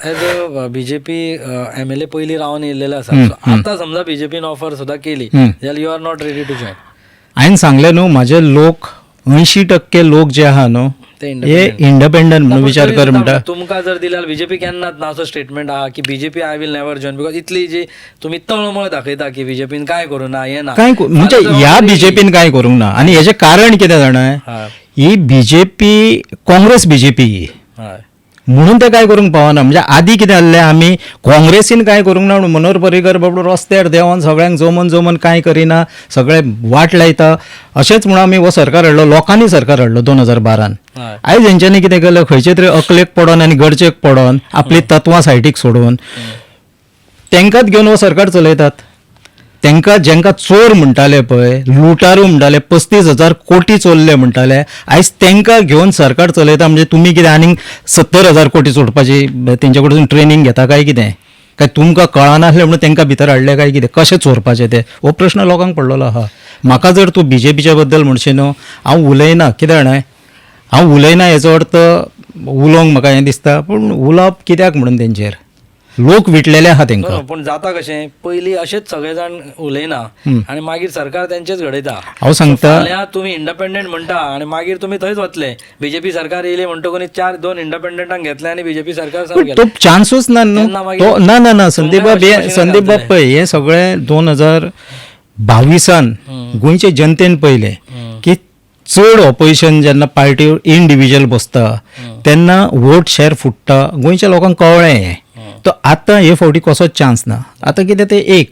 Age BJP MLA पयलीं रावन येयल्लेले आसा. आतां समजा बीजेपीन ऑफर सुद्दां केली जाल्यार you are not ready to join. हांवें सांगलें न्हू, म्हजे लोक 80% लोक जे आहा न्हू हे इंडिपेंडंट म्हणून विचार कर म्हणटा. तुमकां जर दिल्यार बीजेपी केन्नाच ना असो स्टेटमेंट आहा की BJP I will never join, because इतली जी तुमी तळमळ दाखयता की बीजेपीन काय करूं ना, हें ना काय म्हणजे ह्या बीजेपीन काय करूंक ना. आनी हेजें कारण कितें जाणा, ही बीजेपी काँग्रेस बीजेपी म्हणून ते काय करूंक पावना. म्हणजे आदी कितें जाल्लें, आमी काँग्रेसीन काय करूंक ना म्हणून मनोहर पर्रीकर बाबडो रस्त्यार देंवन सगळ्यांक जमन काय करिना, सगळे वाट लायता अशेंच म्हणून आमी हो सरकार हाडलो. लोकांनी सरकार हाडलो 2012. आयज हेंच्यांनी कितें केलें, खंयचे तरी अकलेक पडोन आनी गरजेक पडोन आपली तत्वां सायडीक सोडून तेंकांच घेवन हो सरकार चलयतात. जेंकां चोर म्हणटाले पळय, लुटारू म्हणटाले, 35,000 कोटी चोरले म्हणटाले, आयज तेंकां घेवन सरकार चलयता. म्हणजे तुमी कितें आनीक 70,000 कोटी सोडपाची तेंचे कडसून ट्रेनिंग घेता काय कितें? काय तुमकां कळनासलें म्हणून तेंकां भितर हाडले काय कितें? कशें चोरपाचें ते हो प्रश्न लोकांक पडलेलो आहा. म्हाका जर तूं बीजेपीच्या बद्दल म्हणशी न्हू, हांव उलयना. कितें जाणां, हांव उलयना हेचो अर्थ उलोवंक म्हाका हें दिसता, पूण उलोवप कित्याक म्हणून तेंचेर लोक विटलेले आहा तेंकां. पूण जाता कशें, पयलीं अशेच सगळे जाण उलयना आनी मागीर सरकार तेंचेच घडयता. हांव सांगता, तुमी इंडिपेंडंट म्हणटा आनी मागीर तुमी थंयच वतले. बीजेपी सरकार येयली म्हणटकूच 2 इंडिपेंडंटांक घेतले आनी बीजेपी सरकार तो चान्सूच ना न्हू. ना संदीप बाब पळय, हे सगळें 2022 गोंयचे जनतेन पयलें की चड ऑपोजिशन जेन्ना पार्टी इंडिव्हिज्युअल बसता तेन्ना वोट शेअर फुटता. गोंयच्या लोकांक कळ्ळें. तो आतां हे फावटी कसोच चान्स ना. आतां कितें ते एक